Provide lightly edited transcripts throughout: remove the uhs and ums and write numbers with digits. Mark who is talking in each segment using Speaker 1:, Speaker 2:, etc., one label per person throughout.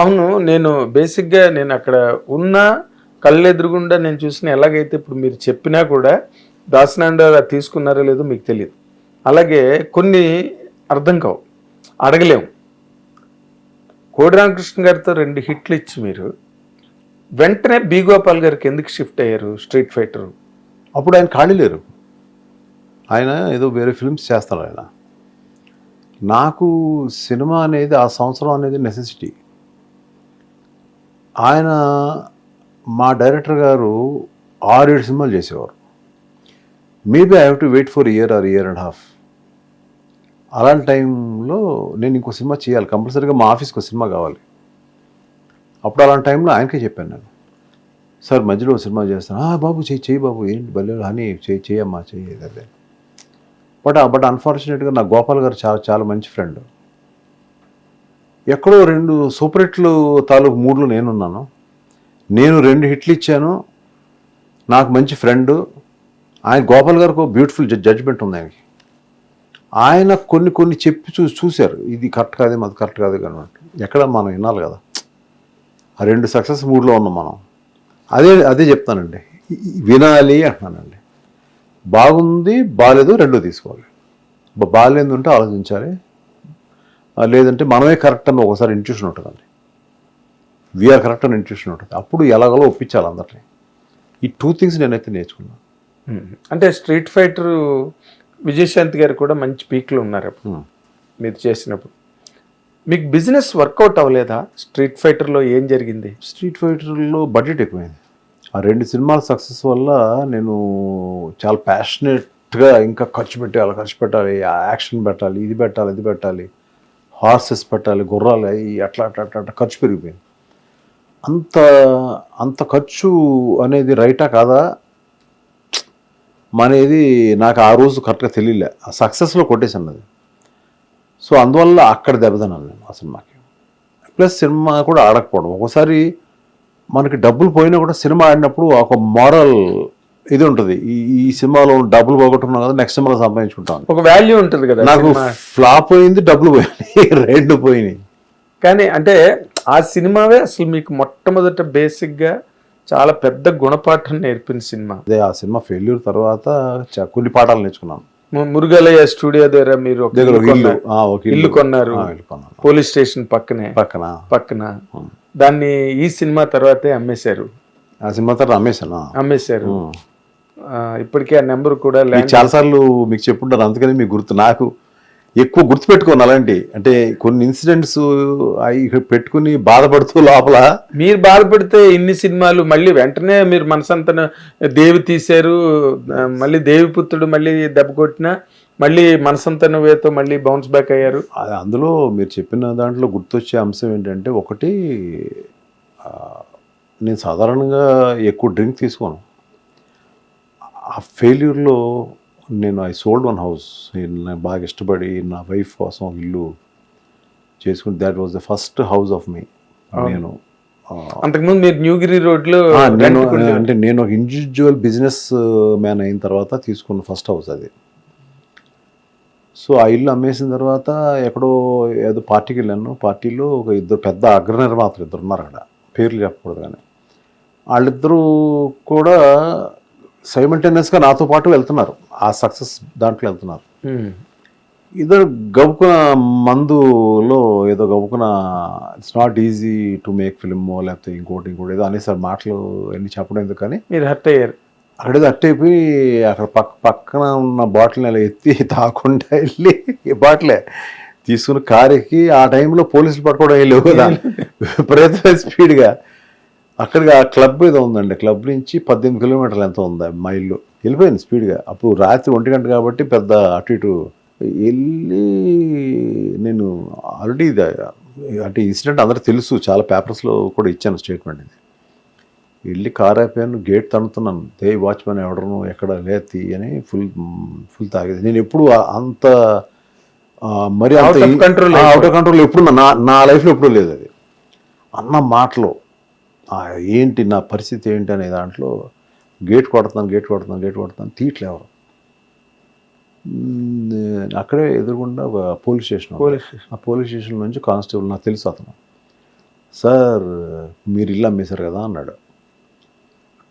Speaker 1: అవును. నేను బేసిక్‌గా నేను అక్కడ ఉన్న కళ్ళెదురుగుండా నేను చూసిన ఎలాగైతే ఇప్పుడు మీరు చెప్పినా కూడా దాసనాండ తీసుకున్నారో లేదో మీకు తెలీదు. అలాగే కొన్ని అర్థం కావు. అడగలేము. కోడి రామకృష్ణ గారితో 2 హిట్లు ఇచ్చి మీరు వెంటనే 'బి. గోపాల్' గారికి ఎందుకు షిఫ్ట్ అయ్యారు 'స్ట్రీట్ ఫైటర్'?
Speaker 2: అప్పుడు ఆయన ఖాళీ లేరు. ఆయన ఏదో వేరే ఫిల్మ్స్ చేస్తారు ఆయన. నాకు సినిమా అనేది ఆ సంవత్సరం అనేది నెసెసిటీ. ఆయన మా డైరెక్టర్ గారు 6-7 సినిమాలు చేసేవారు. Maybe I have to wait for year or year and half. అలాంటి టైంలో నేను ఇంకో సినిమా చేయాలి, కంపల్సరీగా మా ఆఫీస్కి ఒక సినిమా కావాలి. అప్పుడు అలాంటి టైంలో ఆయనకే చెప్పాను నేను, సార్ మధ్యలో ఒక సినిమా చేస్తాను. బాబు చెయ్యి బాబు, ఏంటి భలే హనీ చెయ్యమ్మా చెయ్యి అదే. బట్ అన్ఫార్చునేట్గా నా గోపాల్ గారు చాలా చాలా మంచి ఫ్రెండ్. ఎక్కడో 2 సూపర్ హిట్లు తాలూకు మూడ్లో నేనున్నాను. నేను 2 హిట్లు ఇచ్చాను. నాకు మంచి ఫ్రెండ్ ఆయన. గోపాల్ గారికి ఒక బ్యూటిఫుల్ జడ్జ్మెంట్ ఉంది ఆయనకి. ఆయన కొన్ని చెప్పి చూశారు, ఇది కరెక్ట్ కాదు, అది కరెక్ట్ కాదు కానీ ఎక్కడ మనం వినాలి కదా. ఆ 2 సక్సెస్ మూడ్లో ఉన్నాం మనం. అదే చెప్తానండి, వినాలి అంటున్నానండి. బాగుంది బాగాలేదు 2 తీసుకోవాలి. బాగాలేదు ఉంటే ఆలోచించాలి, లేదంటే మనమే కరెక్ట్ అని ఒకసారి ఇంట్యూషన్ ఉంటుందండి. వీఆర్ కరెక్ట్ అని ఇంట్యూషన్ ఉంటుంది. అప్పుడు ఎలాగలో ఒప్పించాలి అందరినీ. ఈ 2 థింగ్స్ నేనైతే నేర్చుకున్నాను.
Speaker 1: అంటే 'స్ట్రీట్ ఫైటర్' విజయశాంతి గారు కూడా మంచి పీక్లో ఉన్నారు అప్పుడు మీరు చేసినప్పుడు. మీకు బిజినెస్ వర్కౌట్ అవ్వలేదా? 'స్ట్రీట్ ఫైటర్'లో ఏం జరిగింది?
Speaker 2: 'స్ట్రీట్ ఫైటర్'లో బడ్జెట్ ఎక్కువైంది. ఆ 2 సినిమాల సక్సెస్ వల్ల నేను చాలా ప్యాషనెట్గా ఇంకా ఖర్చు పెట్టాలి, యాక్షన్ పెట్టాలి, ఇది పెట్టాలి, హార్సెస్ పెట్టాలి, గుర్రాలు అట్లా ఖర్చు పెరిగిపోయింది. అంత ఖర్చు అనేది రైటా కాదా అనేది నాకు ఆ రోజు కరెక్ట్గా తెలియలే. ఆ సక్సెస్లో కొట్టేసాను అది. సో అందువల్ల అక్కడ దెబ్బతిన్నాను నేను ఆ సినిమాకి. ప్లస్ సినిమా కూడా ఆడకపోవడం. ఒకసారి మనకి డబ్బులు పోయినా కూడా సినిమా ఆడినప్పుడు ఒక మోరల్ ఇది ఉంటుంది, ఈ సినిమాలో డబ్బులు పోగొట్టుకున్నాం కదా, నెక్స్ట్ సినిమాలో సంపాదించుకుంటాం,
Speaker 1: ఒక వాల్యూ ఉంటుంది కదా.
Speaker 2: నాకు ఫ్లాప్ అయింది, డబ్బులు పోయినాయి, 2 పోయినాయి.
Speaker 1: కానీ అంటే ఆ సినిమావే అసలు మీకు మొట్టమొదట బేసిక్గా చాలా పెద్ద గుణపాఠం నేర్పిన సినిమా.
Speaker 2: అదే ఆ సినిమా ఫెయిల్యూర్ తర్వాత కొన్ని పాఠాలు నేర్చుకున్నాను.
Speaker 1: మురుగలయ్య స్టూడియో దగ్గర మీరు ఒక ఇల్లు కొన్నారు, పోలీస్ స్టేషన్ పక్కన. దాన్ని ఈ సినిమా తర్వాతే అమ్మేశారు.
Speaker 2: ఆ సినిమా తర్వాత అమ్మేశారు.
Speaker 1: ఇప్పటికే ఆ నెంబర్ కూడా
Speaker 2: చాలాసార్లు మీకు చెప్పుంటారు, అందుకని మీకు నాకు ఎక్కువ గుర్తుపెట్టుకోను అలాంటి. అంటే కొన్ని ఇన్సిడెంట్స్ అవి పెట్టుకుని బాధపడుతూ లోపల.
Speaker 1: మీరు బాధపడితే ఇన్ని సినిమాలు మళ్ళీ వెంటనే మీరు మనసంతా దేవి తీశారు, మళ్ళీ దేవిపుత్రుడు మళ్ళీ దెబ్బ కొట్టినా మళ్ళీ మనసంతా నువ్వేతో మళ్ళీ బౌన్స్ బ్యాక్ అయ్యారు.
Speaker 2: అందులో మీరు చెప్పిన దాంట్లో గుర్తొచ్చే అంశం ఏంటంటే, ఒకటి నేను సాధారణంగా ఎక్కువ డ్రింక్ తీసుకోను. ఆ ఫెయిల్యూర్లో నేను ఐ సోల్డ్ 1 హౌస్. నేను బాగా ఇష్టపడి నా వైఫ్ కోసం ఒక ఇల్లు చేసుకుని, that was the first house of me. నేను
Speaker 1: అంతకుముందు మీరు న్యూగిరి రోడ్లో
Speaker 2: నేను ఒక ఇండివిజువల్ బిజినెస్ మ్యాన్ అయిన తర్వాత తీసుకున్న ఫస్ట్ హౌస్ అది. సో ఆ ఇల్లు అమ్మేసిన తర్వాత ఎక్కడో ఏదో పార్టీకి వెళ్ళాను. పార్టీలో ఒక 2 పెద్ద అగ్రనిర్మాతలు 2 ఉన్నారు అక్కడ, పేర్లు చెప్పకూడదు కానీ. వాళ్ళిద్దరూ కూడా సైమల్టేనియస్గా నాతో పాటు వెళ్తున్నారు, ఆ సక్సెస్ దాంట్లో వెళ్తున్నారు. ఇద్దరు గబుకున మందులో ఏదో గబుకున it's not easy to make film లేకపోతే ఇంకోటి ఏదో అనేసారి మాటలు అన్ని చెప్పడం ఎందుకు కానీ
Speaker 1: మీరు హర్ట్ అయ్యారు.
Speaker 2: అక్కడేదో హర్ట్ అయిపోయి అక్కడ పక్కన ఉన్న బాటిల్ని అలా ఎత్తి తాకుండా వెళ్ళి బాటిలే తీసుకుని కారుకి. ఆ టైంలో పోలీసులు పట్టుకోవడం వెళ్ళేవు కదా, విపరీతమైన స్పీడ్గా. అక్కడికి ఆ క్లబ్ ఏదో ఉందండి, క్లబ్ నుంచి 18 కిలోమీటర్లు ఎంత ఉంది మా ఇల్లు. వెళ్ళిపోయింది స్పీడ్గా. అప్పుడు రాత్రి 1 గంట కాబట్టి పెద్ద అటు ఇటు వెళ్ళి నేను ఆల్రెడీ అంటే ఇన్సిడెంట్ అందరూ తెలుసు, చాలా పేపర్స్లో కూడా ఇచ్చాను స్టేట్మెంట్. ఇది వెళ్ళి కార్ అయిపోయాను, గేట్ తన్నుతున్నాను, వాచ్మెన్ ఎవడను ఎక్కడ లేతి అని ఫుల్ తాగేది. నేను ఎప్పుడు అంత మరి అంత అవుట్ ఆఫ్ కంట్రోల్ ఎప్పుడు నా లైఫ్లో ఎప్పుడూ లేదు. అది అన్న మాటలో ఏంటి నా పరిస్థితి ఏంటి అనే దాంట్లో గేట్ కొడుతున్నాను తీయట్లే ఎవరు. అక్కడే ఎదురుగుండా పోలీస్ స్టేషన్. ఆ పోలీస్ స్టేషన్ నుంచి కానిస్టేబుల్ నాకు తెలుసు, అతను సార్ మీరు ఇల్లు అమ్మేశారు కదా అన్నాడు.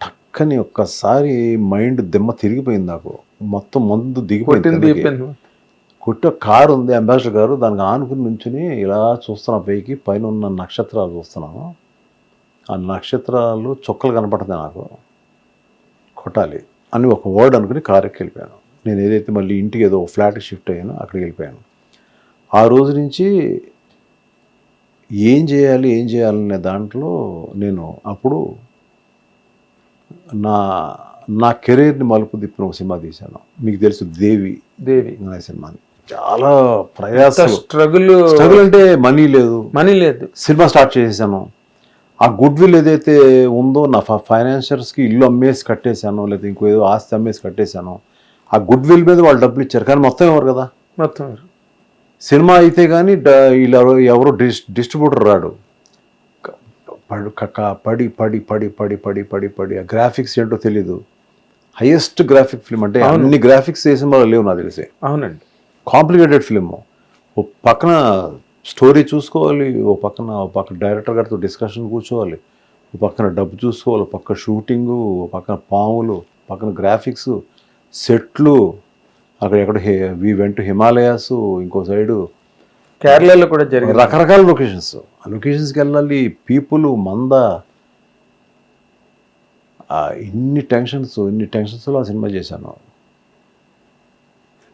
Speaker 2: టక్కని ఒక్కసారి మైండ్ దిమ్మ తిరిగిపోయింది నాకు. మొత్తం మందు దిగిపోయింది. కొట్టే కారు ఉంది, అంబాసిడర్ కారు, దానికి ఆనుకుని నుంచుని ఇలా చూస్తున్నా పైకి, పైన ఉన్న నక్షత్రాలు చూస్తున్నాను. ఆ నక్షత్రాలు చుక్కలు కనపడుతుంది నాకు. కొట్టాలి అని ఒక వర్డ్ అనుకుని కారు ఎక్కి వెళ్ళిపోయాను. నేను ఏదైతే మళ్ళీ ఇంటికి ఏదో ఫ్లాట్కి షిఫ్ట్ అయ్యానో అక్కడికి వెళ్ళిపోయాను. ఆ రోజు నుంచి ఏం చేయాలనే దాంట్లో నేను అప్పుడు నా కెరీర్ని మలుపు తిప్పిన ఒక సినిమా తీశాను. మీకు తెలుసు, దేవి అనే సినిమాని. చాలా ప్రయాసం, స్ట్రగుల్ అంటే మనీ లేదు. సినిమా స్టార్ట్ చేసేసాను. ఆ గుడ్ విల్ ఏదైతే ఉందో, నా ఫైనాన్షియర్స్కి ఇల్లు అమ్మేసి కట్టేశాను, లేదా ఇంకో ఏదో ఆస్తి అమ్మేసి కట్టేశాను. ఆ గుడ్ విల్ మీద వాళ్ళు డబ్బులు ఇచ్చారు, కానీ మొత్తం ఎవరు కదా, మొత్తం సినిమా అయితే కానీ వీళ్ళు ఎవరు డిస్ట్రిబ్యూటర్ రాడు. పడి పడి పడి పడి పడి పడి పడి ఆ గ్రాఫిక్స్ ఏంటో తెలీదు. హైయెస్ట్ గ్రాఫిక్ ఫిల్మ్ అంటే అన్ని గ్రాఫిక్స్ ఏ సినిమాలో లేవు నాకు తెలిసి. అవునండి, కాంప్లికేటెడ్ ఫిల్మ్. ఓ పక్కన స్టోరీ చూసుకోవాలి, ఓ పక్కన డైరెక్టర్ గారితో డిస్కషన్ కూర్చోవాలి, ఓ పక్కన డబ్బు చూసుకోవాలి, పక్క షూటింగు, ఓ పక్కన పాములు, పక్కన గ్రాఫిక్స్, సెట్లు. అక్కడ ఎక్కడ వి వెంట హిమాలయాస్, ఇంకో సైడు కేరళలో కూడా జరిగింది. రకరకాల లొకేషన్స్. ఆ లొకేషన్స్కి వెళ్ళాలి, పీపుల్, మంద, ఇన్ని టెన్షన్స్లో ఆ సినిమా చేశాను.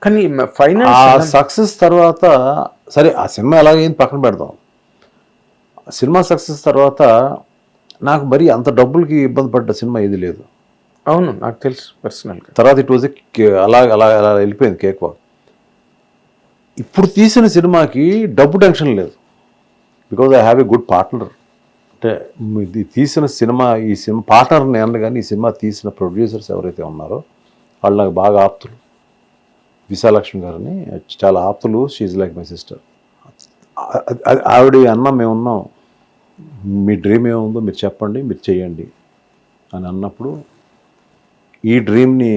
Speaker 2: కానీ సక్సెస్ తర్వాత సరే, ఆ సినిమా ఎలాగైంది పక్కన పెడదాం. సినిమా సక్సెస్ తర్వాత నాకు మరి అంత డబ్బులకి ఇబ్బంది పడ్డ సినిమా ఏది లేదు. అవును, నాకు తెలుసు పర్సనల్గా. తర్వాత ఇట్ వాజ్ అలా వెళ్ళిపోయింది కేక్ వాక్. ఇప్పుడు తీసిన సినిమాకి డబ్బు టెన్షన్ లేదు, because I have a good partner. అంటే ఈ సినిమా పార్ట్నర్ నేను, కానీ ఈ సినిమా తీసిన ప్రొడ్యూసర్స్ ఎవరైతే ఉన్నారో వాళ్ళు నాకు బాగా ఆప్తులు. విశాలక్ష్మి గారిని చాలా ఆప్తులు. She like my sister. ఆవిడ అన్న, మేమున్నాం, మీ డ్రీమ్ ఏముందో మీరు చెప్పండి, మీరు చెయ్యండి అని అన్నప్పుడు, ఈ డ్రీమ్ని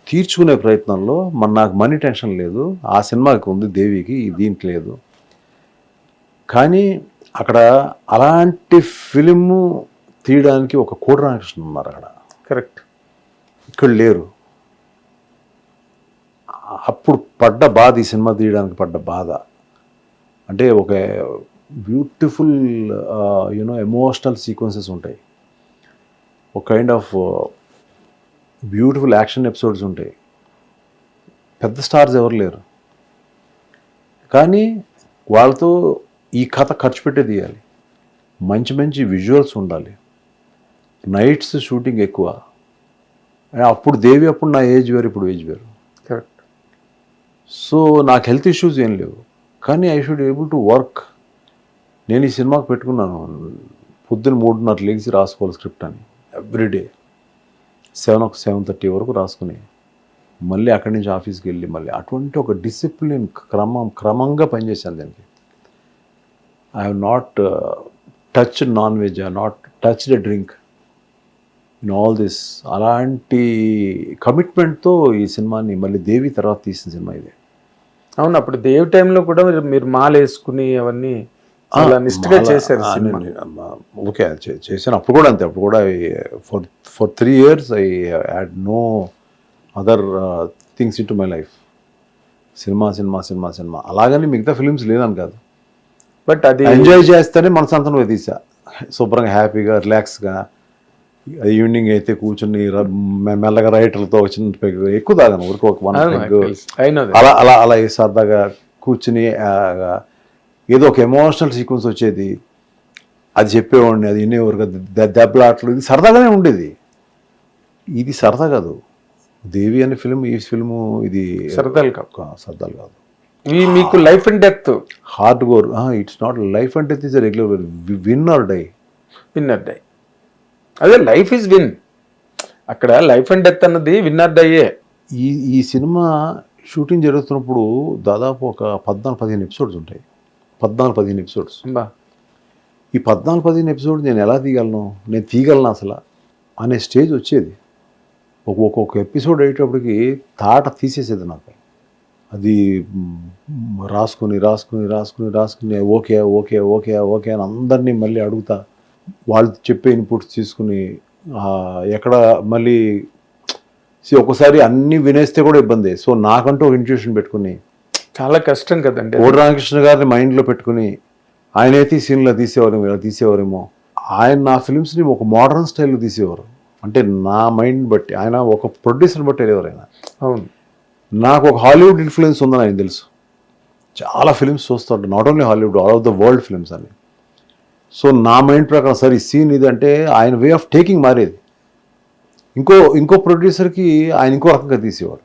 Speaker 2: తీర్చుకునే ప్రయత్నంలో నాకు మనీ టెన్షన్ లేదు. ఆ సినిమాకి ఉంది, దేవికి, దీనికి లేదు. కానీ అక్కడ అలాంటి ఫిలిము తీయడానికి ఒక కోడి రామకృష్ణ ఉన్నారు అక్కడ. కరెక్ట్, ఇక్కడ లేరు. అప్పుడు పడ్డ బాధ, ఈ సినిమా తీయడానికి పడ్డ బాధ అంటే, ఒక బ్యూటిఫుల్ ఎమోషనల్ సీక్వెన్సెస్ ఉంటాయి, ఒక kind of beautiful action episodes ఉంటాయి. పెద్ద స్టార్స్ ఎవరు లేరు, కానీ వాళ్ళతో ఈ కథ ఖర్చు పెట్టే తీయాలి. మంచి మంచి విజువల్స్ ఉండాలి, నైట్స్ షూటింగ్ ఎక్కువ. అప్పుడు దేవి, అప్పుడు నా ఏజ్ వేరు, ఇప్పుడు ఏజ్ వేరు. కరెక్ట్. సో నాకు హెల్త్ ఇష్యూస్ ఏం లేవు, కానీ I should able to work. నేను ఈ సినిమాకి పెట్టుకున్నాను, పొద్దున్న 3:30 లేచి రాసుకోవాలి స్క్రిప్ట్ అని, ఎవ్రీడే 7:30 వరకు రాసుకుని, మళ్ళీ అక్కడి నుంచి ఆఫీస్కి వెళ్ళి, మళ్ళీ అటువంటి ఒక డిసిప్లిన్ క్రమంగా పనిచేశాను దానికి. I have not touched non veg, I have not touched a drink in all this. అలాంటి కమిట్మెంట్తో ఈ సినిమాని, మళ్ళీ దేవి తర్వాత తీసిన సినిమా ఇది. అవును, అప్పుడు దేవి టైంలో కూడా మీరు మాల వేసుకుని అవన్నీ నిష్ఠగా చేశారు. ఓకే, చేశాను. అప్పుడు కూడా అంతే. అప్పుడు కూడా for 3 years I had no other things into my life. సినిమా అలాగని మిగతా ఫిలిమ్స్ లేదని కాదు, బట్ అది ఎంజాయ్ చేస్తేనే మనసంతా తీసా. శుభ్రంగా, హ్యాపీగా, రిలాక్స్గా. ఈవినింగ్ అయితే కూర్చొని మెల్లగా రైటర్లతో చిన్న ఎక్కువ తాగాను, ఊరికి ఒక 1 పెగ్ అలా సరదాగా కూర్చుని, ఏదో ఒక ఎమోషనల్ సీక్వెన్స్ వచ్చేది, అది చెప్పేవాడిని, అది వినేవారు, దెబ్బలాట్లు, ఇది సరదాగానే ఉండేది. ఇది సరదా కాదు. దేవి అనే ఫిల్మ్, ఈ ఫిల్ము, ఇది సరదాలు కాదు. మీకు life and death, hardcore. It's not life and death, is a regular win or die. అదే లైఫ్ ఈజ్ విన్. అక్కడ లైఫ్ అండ్ డెత్ అన్నది విన్ ఆర్ డైయే. ఈ సినిమా షూటింగ్ జరుగుతున్నప్పుడు దాదాపు ఒక 14-15 ఎపిసోడ్స్ ఉంటాయి. 14-15 ఎపిసోడ్స్. ఈ 14-15 ఎపిసోడ్స్ నేను ఎలా తీయగలను అసలు అనే స్టేజ్ వచ్చేది. ఒక్కొక్క ఎపిసోడ్ అయ్యేటప్పటికి తాట తీసేసేది నాకు. అది రాసుకుని ఓకే ఓకే ఓకే ఓకే అని అందరినీ మళ్ళీ అడుగుతా, వాళ్ళు చెప్పే ఇన్పుట్స్ తీసుకుని ఎక్కడ మళ్ళీ ఒక్కసారి అన్నీ వినేస్తే కూడా ఇబ్బంది. సో నాకంటూ ఒక ఇంట్యూషన్ పెట్టుకుని
Speaker 1: చాలా కష్టం కదండి అది.
Speaker 2: కోడి రామకృష్ణ గారిని మైండ్లో పెట్టుకుని ఆయన అయితే ఈ సీన్లో తీసేవారేమో, ఇలా తీసేవారేమో. ఆయన నా ఫిల్మ్స్ని ఒక మోడర్న్ స్టైల్లో తీసేవారు. అంటే నా మైండ్ బట్టి, ఆయన ఒక ప్రొడ్యూసర్ బట్టి వెళ్ళేవారు ఆయన.
Speaker 1: అవును.
Speaker 2: నాకు ఒక హాలీవుడ్ ఇన్ఫ్లుయెన్స్ ఉందని ఆయన తెలుసు. చాలా ఫిల్మ్స్ చూస్తుంటాను, not only Hollywood, all of the world films అని. సో నా మైండ్ ప్రకారం సార్ ఈ సీన్ ఇది అంటే ఆయన వే ఆఫ్ టేకింగ్ మారేది. ఇంకో ప్రొడ్యూసర్కి ఆయన ఇంకో రకంగా తీసేవారు.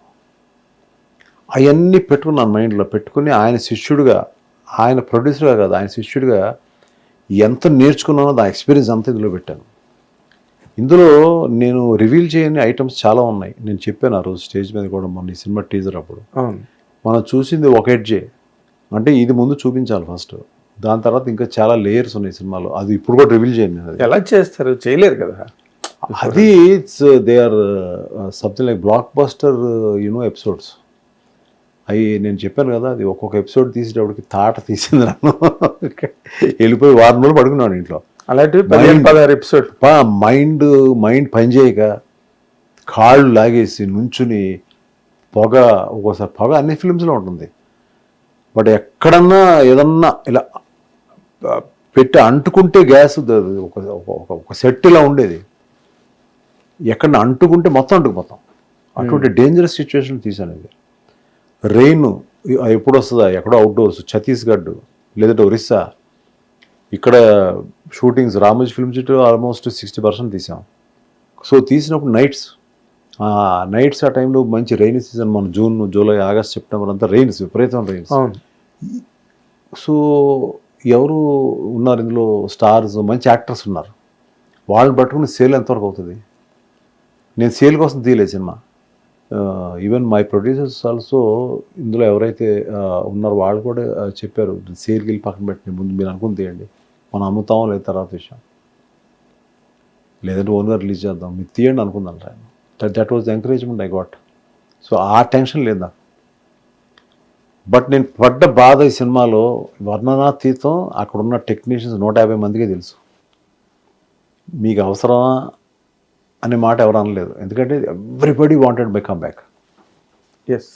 Speaker 2: అవన్నీ పెట్టుకుని నా మైండ్లో పెట్టుకుని ఆయన శిష్యుడిగా, ఆయన ప్రొడ్యూసర్గా కాదు, ఆయన శిష్యుడిగా ఎంత నేర్చుకున్నానో ఆ ఎక్స్పీరియన్స్ అంతా ఇందులో పెట్టాను. ఇందులో నేను రివీల్ చేయని ఐటమ్స్ చాలా ఉన్నాయి. నేను చెప్పాను ఆ రోజు స్టేజ్ మీద కూడా, మొన్న ఈ సినిమా టీజర్ అప్పుడు.
Speaker 1: అవును.
Speaker 2: మనం చూసింది ఒక ఎడ్జే, అంటే ఇది ముందు చూపించాలి ఫస్ట్, దాని తర్వాత ఇంకా చాలా లేయర్స్ ఉన్నాయి సినిమాలో. అది ఇప్పుడు కూడా రివీల్ చేయను నేను. అది
Speaker 1: ఎలా చేస్తారు, చేయలేరు కదా
Speaker 2: అది it's they or something like block buster episodes. అవి నేను చెప్పాను కదా, అది ఒక్కొక్క ఎపిసోడ్ తీసేటప్పటికి తాట తీసింది నన్ను. వెళ్ళిపోయి వారం రోజులు పడుకున్నాను ఇంట్లో.
Speaker 1: అలాంటివి 15-16 ఎపిసోడ్.
Speaker 2: మైండ్ పనిచేయక కాళ్ళు లాగేసి నుంచుని ఒక్కోసారి పొగ అన్ని ఫిల్మ్స్లో ఉంటుంది. బట్ ఎక్కడన్నా ఏదన్నా ఇలా పెట్టి అంటుకుంటే గ్యాస్ ఒక సెట్ ఇలా ఉండేది, ఎక్కడన్నా అంటుకుంటే మొత్తం అటువంటి డేంజరస్ సిచ్యువేషన్ తీసాను. ఇది రెయిన్ ఎప్పుడు వస్తుందా, ఎక్కడో అవుట్డోర్స్, ఛత్తీస్గఢ్ లేదంటే ఒరిస్సా, ఇక్కడ shootings Ramoji film city almost 60% తీసాం. సో తీసినప్పుడు నైట్స్ ఆ టైంలో మంచి రైనీ సీజన్, మన జూన్, జూలై, ఆగస్ట్, సెప్టెంబర్ అంతా రెయిన్స్, విపరీతం రెయిన్స్. సో ఎవరు ఉన్నారు ఇందులో, స్టార్స్, మంచి యాక్టర్స్ ఉన్నారు, వాళ్ళని పట్టుకుని సేల్ ఎంతవరకు అవుతుంది. నేను సేల్ కోసం తీయలేదు cinema. Even my producers also ఇందులో ఎవరైతే ఉన్నారో వాళ్ళు కూడా చెప్పారు, సేల్కి వెళ్ళి పక్కన పెట్టిన ముందు మీరు అనుకుని తీయండి, మనం అమ్ముతాం లేదా తర్వాత విషయం, లేదంటే ఓన్గా రిలీజ్ చేద్దాం, మీరు తీయండి అనుకుందాం ఆయన. That was the encouragement I got. So ఆ టెన్షన్ లేదు నాకు. బట్ నేను పడ్డ బాధ ఈ సినిమాలో వర్ణనాతీతం. అక్కడున్న టెక్నీషియన్స్ 150 మందికే తెలుసు. మీకు అవసరమా అనే మాట ఎవరు అనలేదు, ఎందుకంటే everybody wanted my comeback.
Speaker 1: Yes.